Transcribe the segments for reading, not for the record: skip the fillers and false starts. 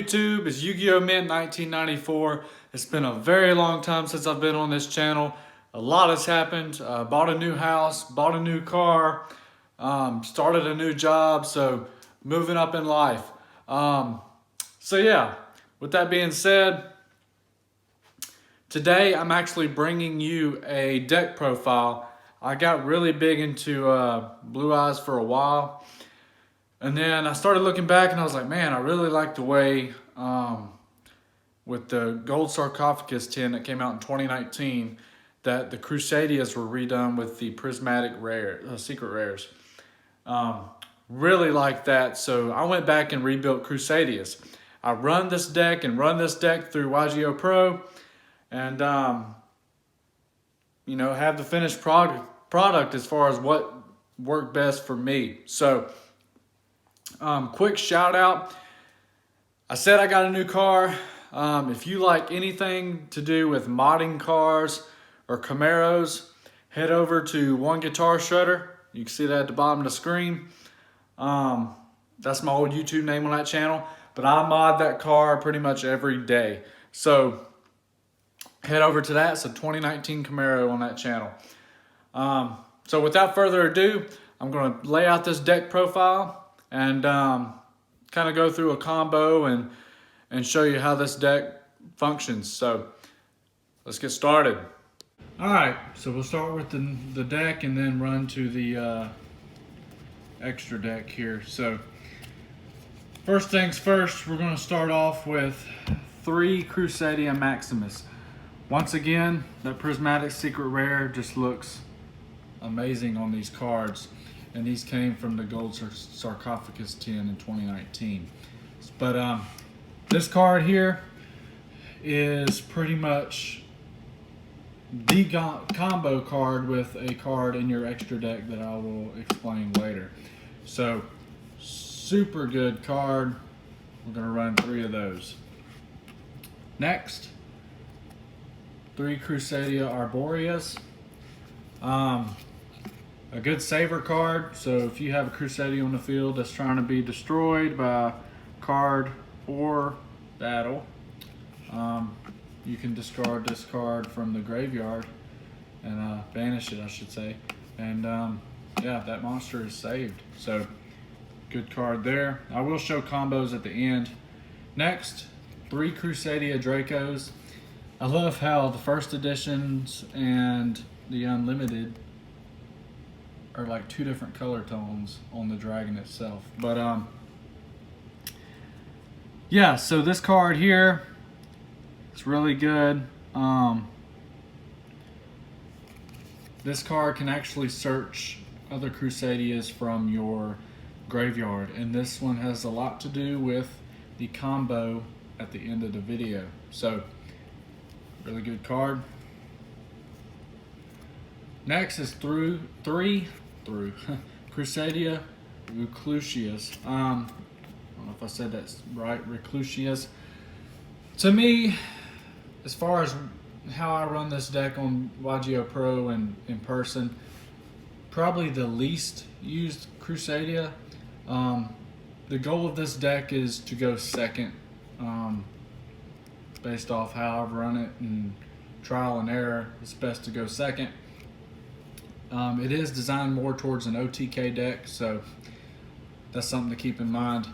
YouTube, it's Yu-Gi-Oh! Mint 1994. It's been a very long time since I've been on this channel. A lot has happened. Bought a new house, bought a new car, started a new job, so moving up in life. So yeah, with that being said, today I'm actually bringing you a deck profile. I got really big into Blue Eyes for a while. And then I started looking back and I was like, man, I really like the way with the gold sarcophagus tin that came out in 2019 that the Crusadias were redone with the prismatic secret rares. Really like that, so I went back and rebuilt Crusadias. I run this deck through Yugioh Pro and have the finished product as far as what worked best for me. So quick shout out. I said I got a new car. If you like anything to do with modding cars or Camaros, head over to One Guitar Shredder. You can see that at the bottom of the screen. That's my old YouTube name on that channel. But I mod that car pretty much every day. So head over to that. It's a 2019 Camaro on that channel. So without further ado, I'm going to lay out this deck profile and kind of go through a combo and show you how this deck functions. So let's get started. All right, so we'll start with the deck and then run to the extra deck here. So first things first, we're going to start off with 3 Crusadia Maximus. Once again, that prismatic secret rare just looks amazing on these cards. And these came from the gold sarcophagus tin in 2019. But this card here is pretty much the combo card with a card in your extra deck that I will explain later. So super good card. We're going to run 3 of those. Next, 3 Crusadia Arboreas. A good saver card, so if you have a Crusadia on the field that's trying to be destroyed by card or battle, you can discard this card from the graveyard and banish it, I should say. And yeah, that monster is saved. So good card there. I will show combos at the end. Next, 3 Crusadia Dracos. I love how the first editions and the unlimited are like 2 different color tones on the dragon itself. But yeah, so this card here, it's really good. This card can actually search other Crusadias from your graveyard, and this one has a lot to do with the combo at the end of the video. So really good card. Next is 3 Crusadia Reclusius. I don't know if I said that right, Reclusius. To me, as far as how I run this deck on Yugioh Pro and in person, probably the least used Crusadia. The goal of this deck is to go second, based off how I've run it and trial and error. It's best to go second. It is designed more towards an OTK deck, so that's something to keep in mind.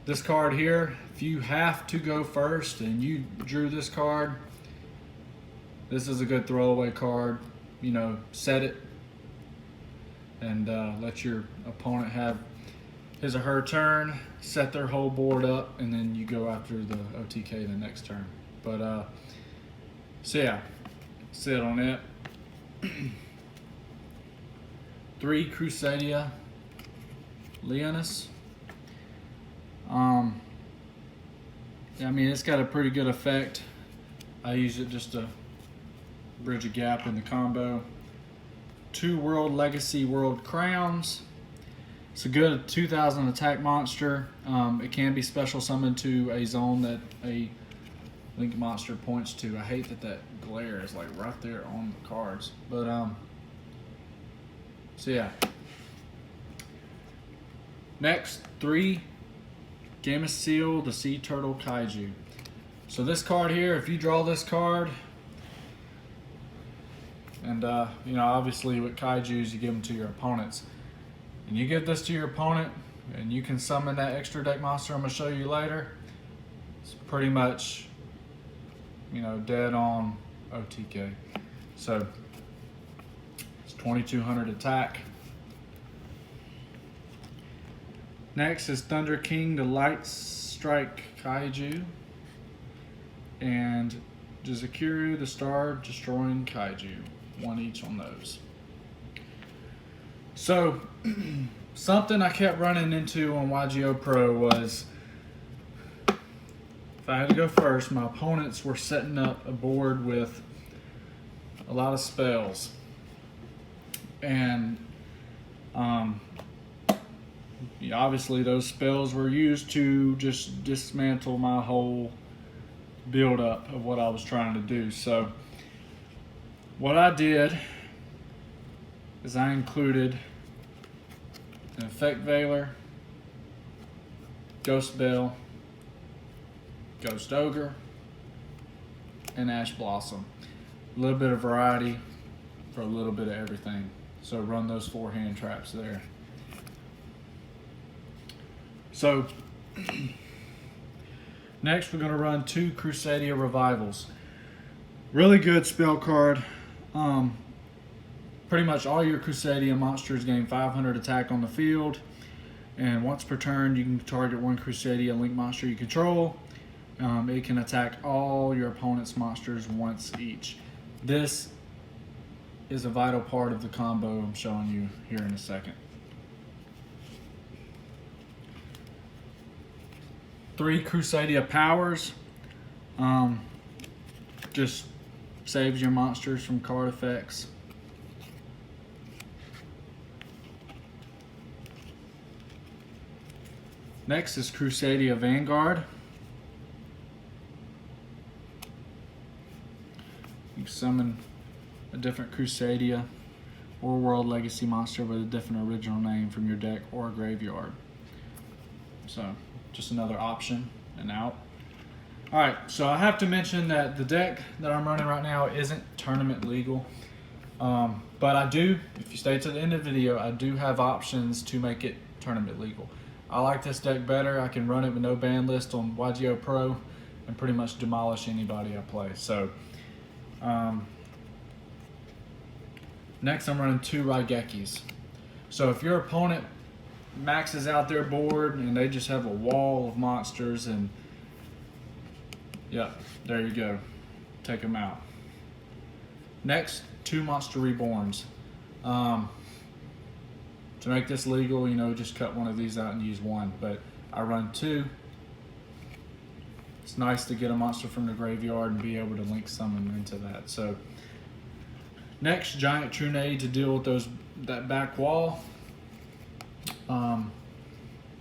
This card here, if you have to go first and you drew this card, this is a good throwaway card. You know, set it and let your opponent have his or her turn, set their whole board up, and then you go after the OTK the next turn. But so yeah, sit on it. 3 Crusadia Leonis. Yeah, I mean, it's got a pretty good effect. I use it just to bridge a gap in the combo. 2 World Legacy World Crowns. It's a good 2000 attack monster. It can be special summoned to a zone that a Link monster points to. I hate that glare is like right there on the cards. But so yeah. Next, 3 Gameciel, the Sea Turtle Kaiju. So this card here, if you draw this card, and you know, obviously with Kaijus you give them to your opponents, and you give this to your opponent, and you can summon that extra deck monster I'm gonna show you later. It's pretty much, you know, dead on OTK. So it's 2200 attack. Next is Thunder King, the Light Strike Kaiju, and Jizakuru, the Star Destroying Kaiju. One each on those. So something I kept running into on Yugioh Pro was, if I had to go first, my opponents were setting up a board with a lot of spells, and obviously those spells were used to just dismantle my whole build up of what I was trying to do. So what I did is I included an Effect Veiler, Ghost Bell, Ghost Ogre, and Ash Blossom. A little bit of variety for a little bit of everything. So run those 4 hand traps there. So next we're going to run 2 Crusadia Revivals. Really good spell card. Pretty much all your Crusadia monsters gain 500 attack on the field, and once per turn you can target 1 Crusadia Link monster you control. It can attack all your opponent's monsters once each. This is a vital part of the combo I'm showing you here in a second. 3 Crusadia Powers. Just saves your monsters from card effects. Next is Crusadia Vanguard. You can summon a different Crusadia or World Legacy monster with a different original name from your deck or graveyard. So just another option and out. Alright, so I have to mention that the deck that I'm running right now isn't tournament legal. But I do, if you stay to the end of the video, I do have options to make it tournament legal. I like this deck better. I can run it with no ban list on Yugioh Pro and pretty much demolish anybody I play. So next I'm running 2 Raigekis. So if your opponent maxes out their board and they just have a wall of monsters, and yeah, there you go, take them out. Next, 2 Monster Reborns. To make this legal, you know, just cut one of these out and use 1, but I run 2. It's nice to get a monster from the graveyard and be able to link summon into that. So next, Giant Trunade to deal with that back wall.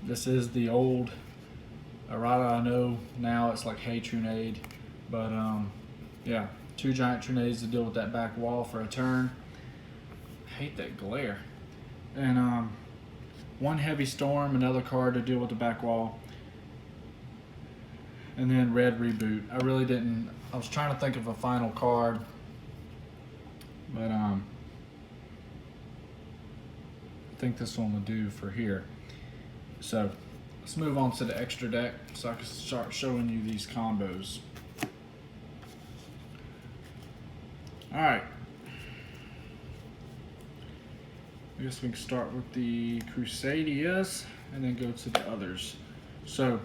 This is the old errata. I know now it's like Hey Trunade, but yeah, 2 Giant Trunades to deal with that back wall for a turn. I hate that glare. And 1 Heavy Storm, another card to deal with the back wall. And then Red Reboot. I was trying to think of a final card, but I think this one will do for here. So let's move on to the extra deck so I can start showing you these combos. Alright. I guess we can start with the Crusadias and then go to the others. So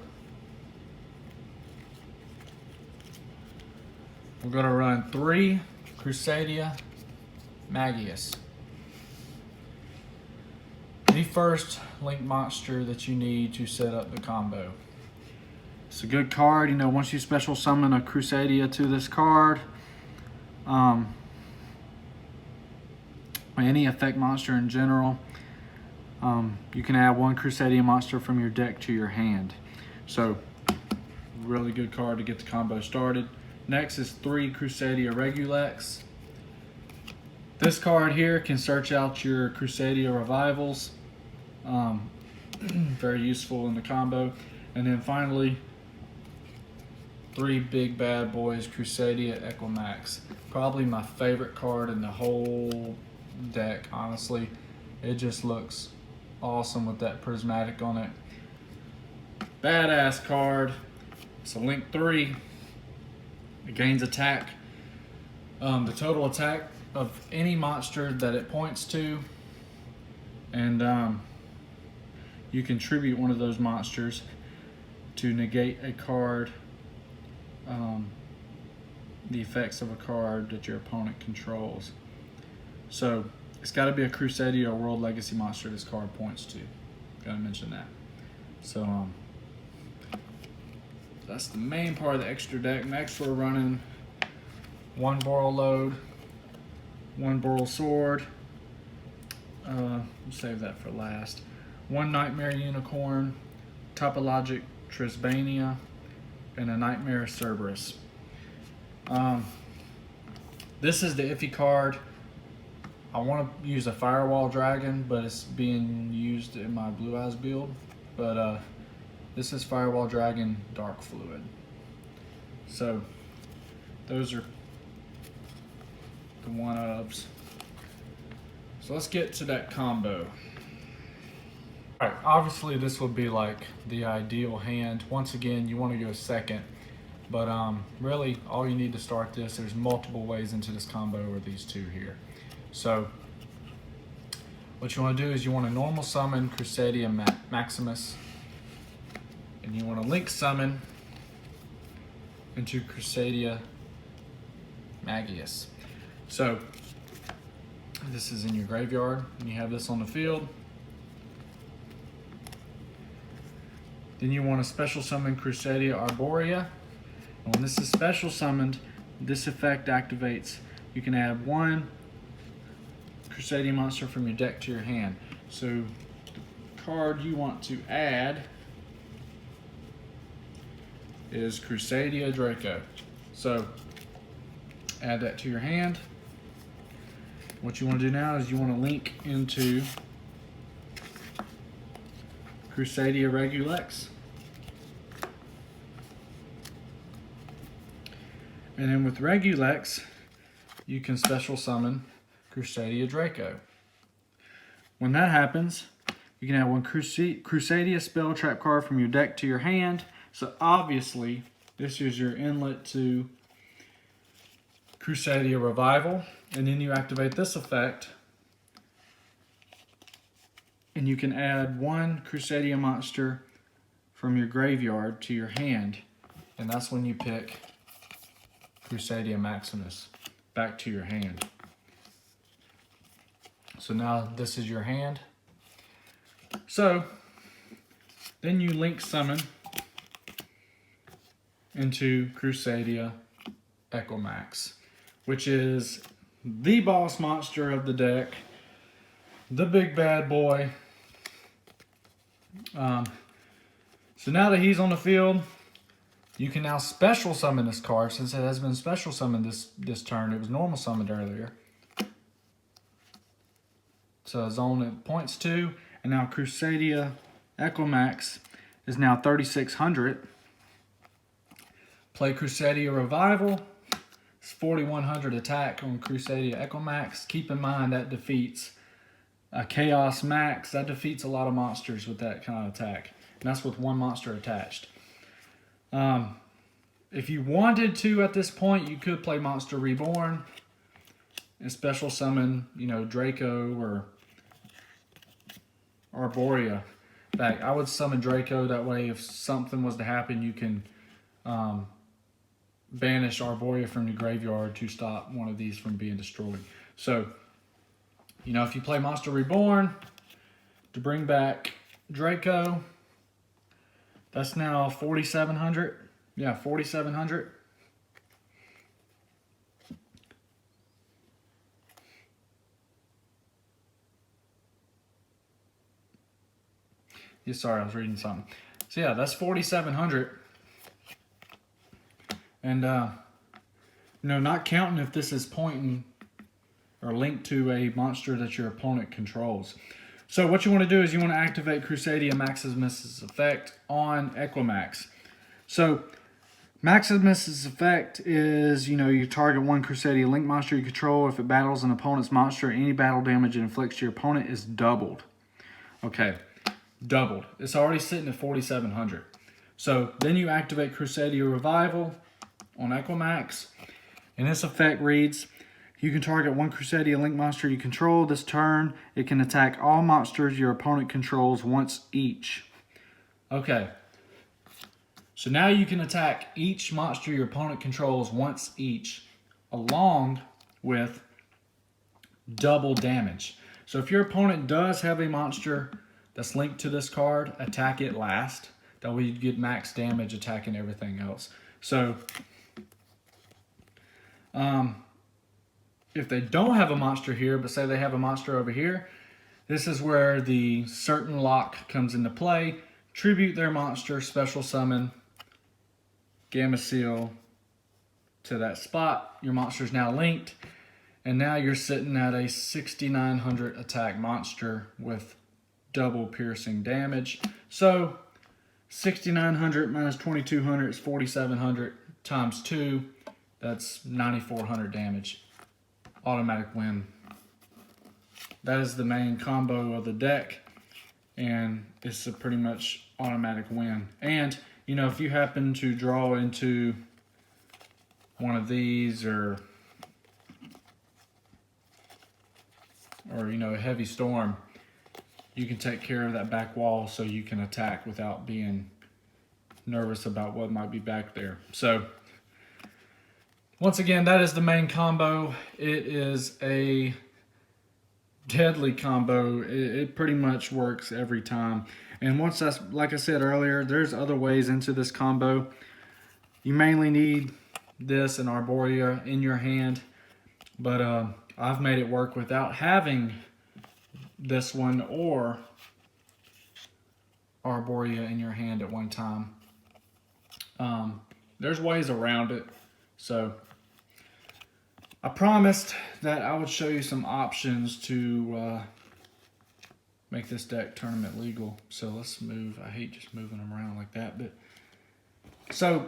we're going to run 3 Crusadia Magius. The first link monster that you need to set up the combo. It's a good card. You know, once you special summon a Crusadia to this card, any effect monster in general, you can add 1 Crusadia monster from your deck to your hand. So really good card to get the combo started. Next is 3 Crusadia Regulex. This card here can search out your Crusadia Revivals. Very useful in the combo. And then finally, 3 big bad boys, Crusadia Equimax. Probably my favorite card in the whole deck, honestly. It just looks awesome with that prismatic on it. Badass card. It's a Link 3. It gains attack. The total attack of any monster that it points to. And you can tribute one of those monsters to negate a card, the effects of a card that your opponent controls. So it's got to be a Crusadia or World Legacy monster this card points to. Gotta mention that. So that's the main part of the extra deck. Next we're running 1 Boral Load, 1 Boral Sword. We'll save that for last. 1 Nightmare Unicorn, Topologic Trisbania, and a Nightmare Cerberus. This is the iffy card. I want to use a Firewall Dragon, but it's being used in my Blue Eyes build. But this is Firewall Dragon Dark Fluid. So those are the one-ofs. So let's get to that combo. Alright, obviously this would be like the ideal hand. Once again, you want to go second. But really, all you need to start this, there's multiple ways into this combo with these two here. So what you want to do is you want to normal summon Crusadia Maximus. And you want to link summon into Crusadia Magius. So this is in your graveyard, and you have this on the field. Then you want to special summon Crusadia Arborea. And when this is special summoned, this effect activates. You can add 1 Crusadia monster from your deck to your hand. So the card you want to add is Crusadia Draco. So add that to your hand. What you want to do now is you want to link into Crusadia Regulex. And then with Regulex, you can special summon Crusadia Draco. When that happens, you can add 1 Crusadia spell trap card from your deck to your hand. So obviously, this is your inlet to Crusadia Revival. And then you activate this effect. And you can add 1 Crusadia monster from your graveyard to your hand. And that's when you pick Crusadia Maximus back to your hand. So now this is your hand. So then you link summon into Crusadia Equimax, which is the boss monster of the deck, the big bad boy. So now that he's on the field, you can now special summon this card. Since it has been special summoned this turn, it was normal summoned earlier. So it's on at points 2, and now Crusadia Equimax is now 3,600. Play Crusadia Revival. It's 4,100 attack on Crusadia Equimax. Keep in mind that defeats a Chaos Max. That defeats a lot of monsters with that kind of attack. And that's with 1 monster attached. If you wanted to at this point, you could play Monster Reborn and special summon, Draco or Arborea back. I would summon Draco, that way if something was to happen, you can banish Arborea from the graveyard to stop one of these from being destroyed. So, if you play Monster Reborn to bring back Draco, that's now 4,700. Yeah, 4,700. Yeah, sorry, I was reading something. So yeah, that's 4,700. And not counting if this is pointing or linked to a monster that your opponent controls. So what you want to do is you want to activate Crusadia Maximus's effect on Equimax. So Maximus's effect is, you target one Crusadia Link monster you control. If it battles an opponent's monster, any battle damage it inflicts to your opponent is doubled. Okay, doubled. It's already sitting at 4,700. So then you activate Crusadia Revival on Equimax, and this effect reads, you can target one Crusadia Link monster you control. This turn, it can attack all monsters your opponent controls once each. Okay. So now you can attack each monster your opponent controls once each, along with double damage. So if your opponent does have a monster that's linked to this card, attack it last. That way you get max damage attacking everything else. So if they don't have a monster here, but say they have a monster over here, this is where the certain lock comes into play. Tribute their monster, special summon Gamma Seal to that spot. Your monster is now linked, and now you're sitting at a 6,900 attack monster with double piercing damage. So 6,900 minus 2,200 is 4,700 times 2. That's 9,400 damage. Automatic win. That is the main combo of the deck, and it's a pretty much automatic win. And if you happen to draw into one of these or a heavy storm, you can take care of that back wall so you can attack without being nervous about what might be back there. So once again, that is the main combo. It is a deadly combo. It pretty much works every time. And once that's, like I said earlier, there's other ways into this combo. You mainly need this and Arborea in your hand, but I've made it work without having this one or Arborea in your hand at one time. There's ways around it. So I promised that I would show you some options to make this deck tournament legal. So let's move. I hate just moving them around like that. But so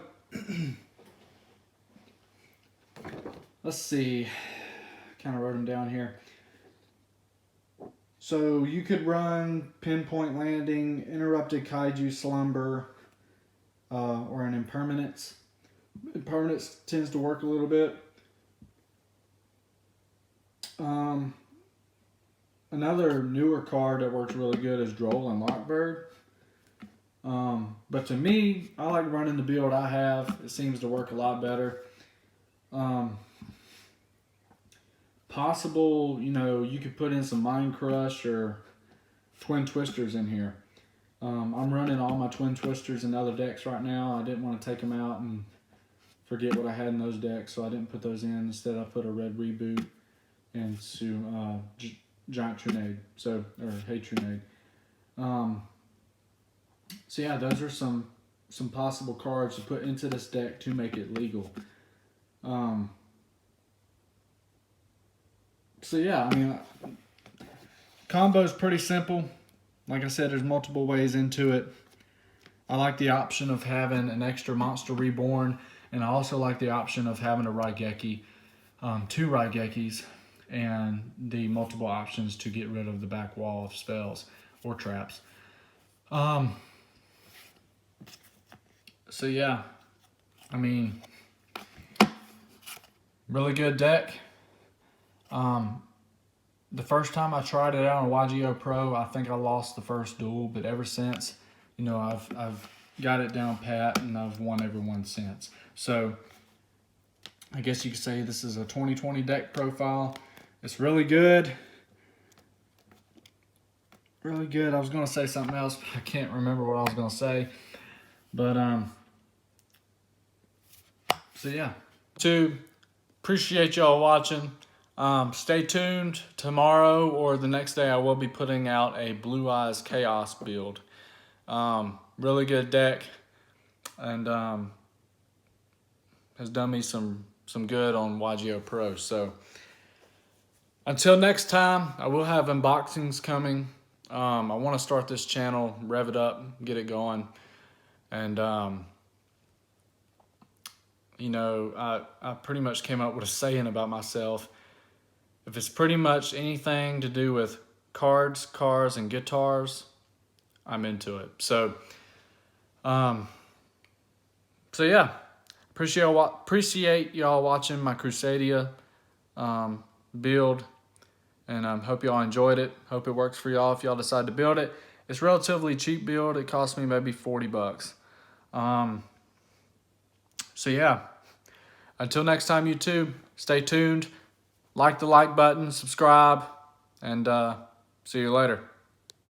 let's see. Kind of wrote them down here. So you could run Pinpoint Landing, Interrupted Kaiju Slumber, or an Impermanence. Impermanence tends to work a little bit. Another newer card that works really good is Droll and Lockbird. But to me, I like running the build I have. It seems to work a lot better. Possible, you could put in some Mind Crush or Twin Twisters in here. I'm running all my Twin Twisters in other decks right now. I didn't want to take them out and forget what I had in those decks, so I didn't put those in. Instead, I put a Red Reboot into Giant Trunade, or Hey Trunade. So yeah, those are some possible cards to put into this deck to make it legal. So yeah, combo is pretty simple. Like I said, there's multiple ways into it. I like the option of having an extra Monster Reborn, and I also like the option of having a Raigeki, 2 Raigekis, and the multiple options to get rid of the back wall of spells or traps. So yeah, really good deck. The first time I tried it out on Yugioh Pro, I think I lost the first duel, but ever since, I've got it down pat, and I've won every one since. So I guess you could say this is a 2020 deck profile. It's really good. Really good. I was going to say something else, but I can't remember what I was going to say. But, so yeah. Appreciate y'all watching. Stay tuned. Tomorrow or the next day I will be putting out a Blue Eyes Chaos build. Really good deck, and has done me some good on Yugioh Pro. So until next time, I will have unboxings coming I want to start this channel, rev it up, get it going. And, you know, I pretty much came up with a saying about myself. If it's pretty much anything to do with cards, cars, and guitars, I'm into it. So yeah, appreciate y'all watching my Crusadia build, and hope y'all enjoyed it. Hope it works for y'all if y'all decide to build it. It's a relatively cheap build. It cost me maybe 40 bucks. So yeah, until next time, YouTube, stay tuned. Like the like button, subscribe, and see you later.